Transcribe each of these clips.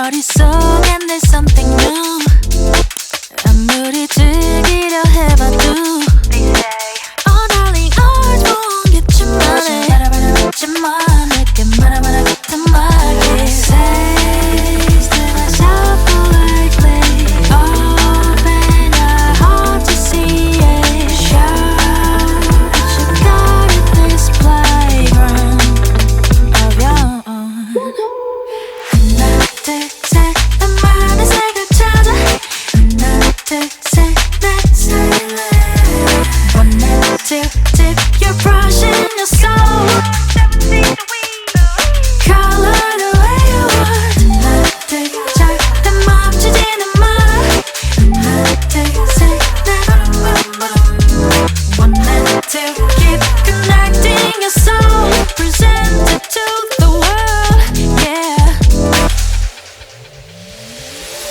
머릿속엔 there's something new. 아무리 즐기려 해봐도 Oh darling 어려운겠지만 해 내게 말아봐라 같은 말이 Says that I suffer lately. Open your heart to see it. Sure that you got it this playground of your own. 하나 둘셋 나만의 색을 찾아. 하나 둘셋 내 silent. One and two dip your brush in your soul. Color the way you want. 하나 둘셋 내 멈추지는 마. 하나 둘셋 One and two keep connecting your soul. Present it to the world, yeah.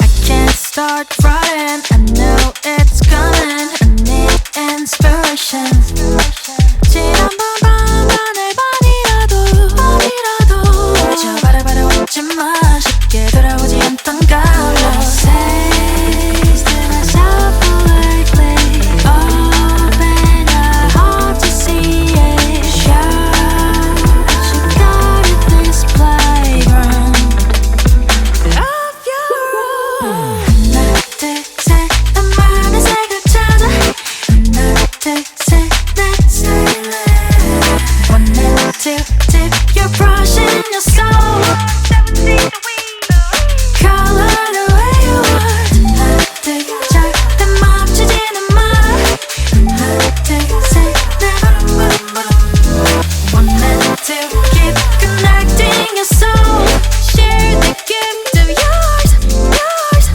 I can't start writing, I know it's coming. I need inspiration. 지난번 밤하늘 밤이라도 저 바라바라 왔지만 쉽게 돌아오지 않던 color. Says that I suffer lately. Open your heart to see it. Sure that you got it this playground of your own. 하나 둘셋 나만의 색을 찾아. 하나 둘셋 내 silent. One and two dip your brush in your soul. Color the way you want. 하나 둘셋 내 멈추지는 마. 하나 둘셋 One and two keep connecting your soul. Share the gift of yours, yours.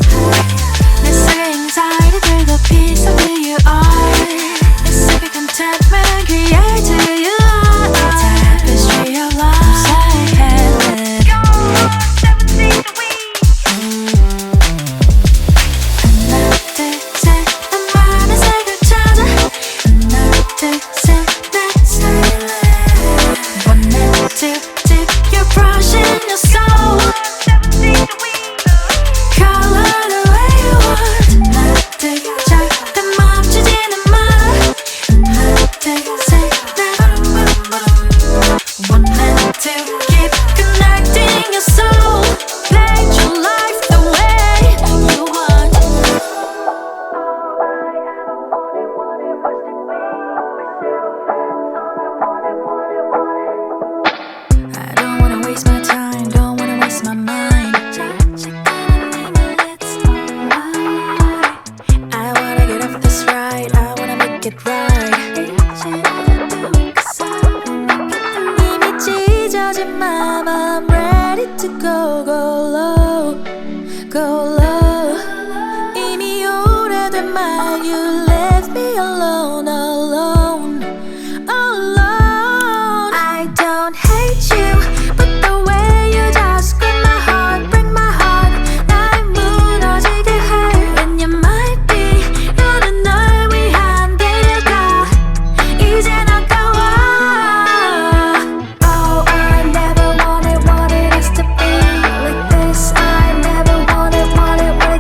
내 속의 anxiety들도 piece of who you are. 내 속의 contentment create who you are. Tapestry of life silent. 하나 둘셋 나만의 색을 찾아. 하나 둘셋 내 silent. One and two dip your brush in your soul. Color the way you want. 하나 둘셋 내 멈추지는 마. 하나 둘셋 One and two keep connecting your soul. Let your life the way you want. I don't wanna waste my time, don't wanna waste my mind. It's alright. I wanna get off this ride, I wanna make it right. 이미 찢어진 맘, I'm ready to go, go low, go low. 이미 오래된 말, you left me alone, alone, alone. I don't hate you, but the way you just grip my heart, break my heart. 날 무너지게 해. And you might be 너는 널 위한 데려가. 이제 나가와. Oh, I never wanted us to be like this. I never wanted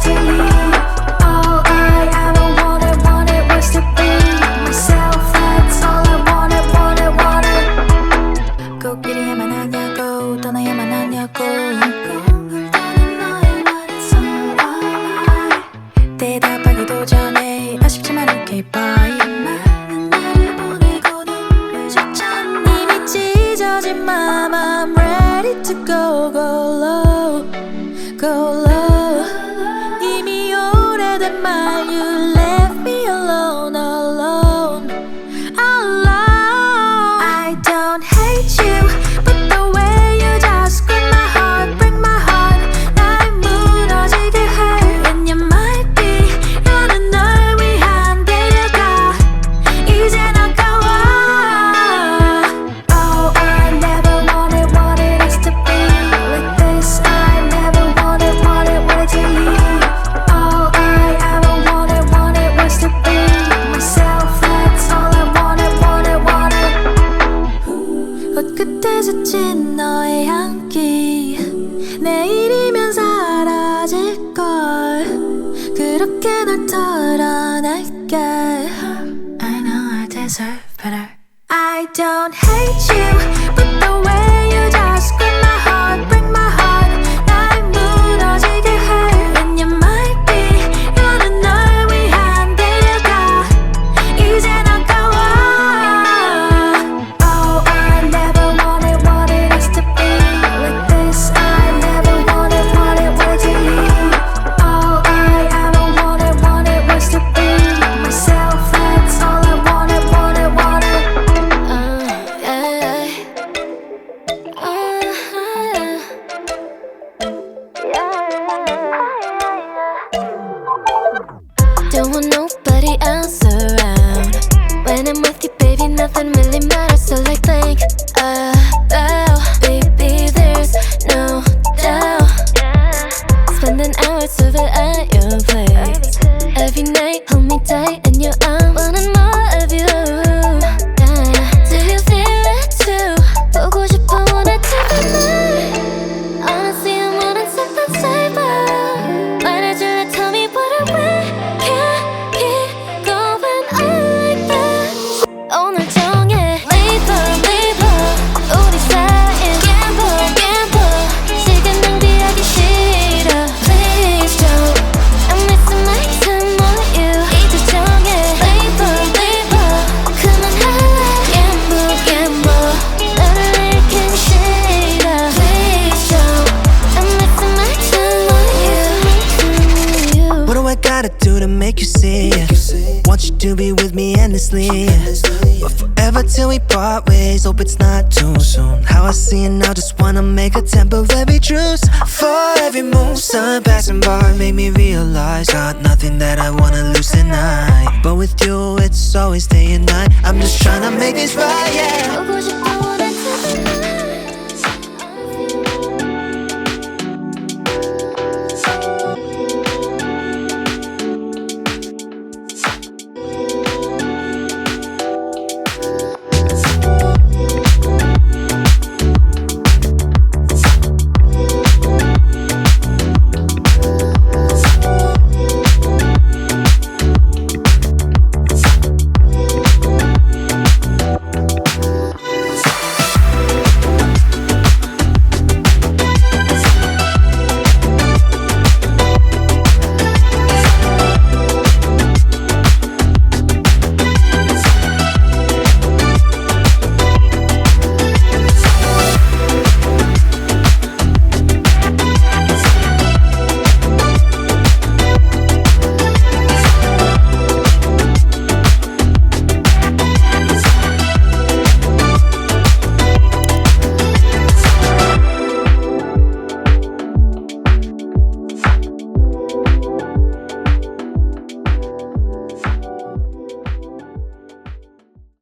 to leave. All I ever wanted was to be myself. That's all I wanted. 꼭 이래야만 하냐고, 떠나야만 하냐고. 걸 떠난 너의 말 it's alright. 대답하기도 전에 아쉽지만 okay bye. 많은 날을 보내고 눈물 젖잖아. 이미 찢어진 맘, I'm ready to go, go low, go low. 이미 오래된 말, you left me alone, alone, alone. I don't hate you, but the way you just grip my heart, break my heart. 날 무너지게 해. And you might be 너는 널 위한 데려가. I know I deserve better. I don't hate you, but the way you just grip my heart, break my heart, 날 무너지게 해. And you might be 여는 널 위한 데려가. 이젠 아까워. Oh, I never wanted us to be like this. I never wanted to leave. All I ever wanted was to be myself. That's all I wanted. Don't want nobody else around. When I'm with you, baby, nothing really matters. So like think about, baby, there's no doubt. Spending hours over at your place. Every night, hold me tight in your arms. Wanting more of you. Do you feel it too? 보고 싶어, wanna take a night. Honestly, I'm wanting something safer. 말해줄래, tell me what I want. Can't keep going on like that. 오늘 정해, leave 우리 사이엔 gamble. 시간 낭비하기 싫어. Please don't. I'm wasting my time on you. 이제 정해, leave 그만할래. gamble. 너를 잃기 싫어. Please don't. I'm wasting my time on you. What do I gotta do to make you see it? Want you to be with me endlessly, but forever till we part ways. Hope it's not too soon. How I see it now, just wanna make a temporary truce. For every move, sun passing by made me realize got nothing that I wanna lose tonight. But with you, it's always day and night. I'm just tryna make this right, yeah. 보고 싶어.